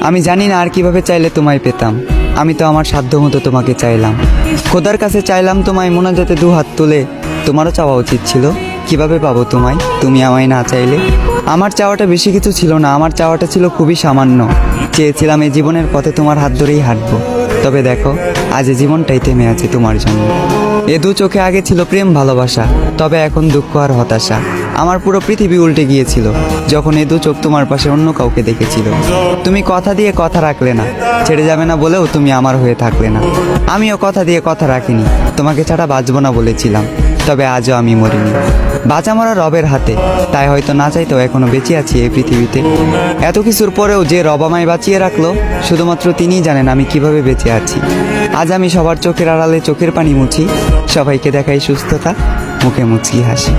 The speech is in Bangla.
আমি জানি না আর কিভাবে চাইলে তোমায় পেতাম। আমি তো আমার সাধ্য মতো তোমাকে চাইলাম, খোদার কাছে চাইলাম তোমায় মোনাজাতে দু হাত তুলে। তোমারও চাওয়া উচিত ছিল, কিভাবে পাবো তোমায় তুমি আমায় না চাইলে। আমার চাওয়াটা বেশি কিছু ছিল না, আমার চাওয়াটা ছিল খুবই সামান্য। চেয়েছিলাম এই জীবনের পথে তোমার হাত ধরেই হাঁটবো। তবে দেখো, আজ এই জীবনটাই থেমে আছে তোমার জন্য। এ দু চোখে আগে ছিল প্রেম ভালোবাসা, তবে এখন দুঃখ আর হতাশা। আমার পুরো পৃথিবী উল্টে গিয়েছিল যখন এ দু চোখ তোমার পাশে অন্য কাউকে দেখেছিল। তুমি কথা দিয়ে কথা রাখলে না, ছেড়ে যাবে না বলেও তুমি আমার হয়ে থাকলে না। আমিও কথা দিয়ে কথা রাখিনি, তোমাকে ছাড়া বাঁচবো না বলেছিলাম। তবে আজও আমি মরিনি, বাঁচা মরা রবের হাতে। তাই হয়তো না চাইতেও এখনো বেঁচে আছি এই পৃথিবীতে। এত কিছুর পরেও যে রব আমায় বাঁচিয়ে রাখলো, শুধুমাত্র তিনিই জানেন আমি কিভাবে বেঁচে আছি। আজ আমি সবার চোখের আড়ালে চোখের পানি মুছি, সবাইকে দেখাই সুস্থতা, মুখে মুচকি হাসি।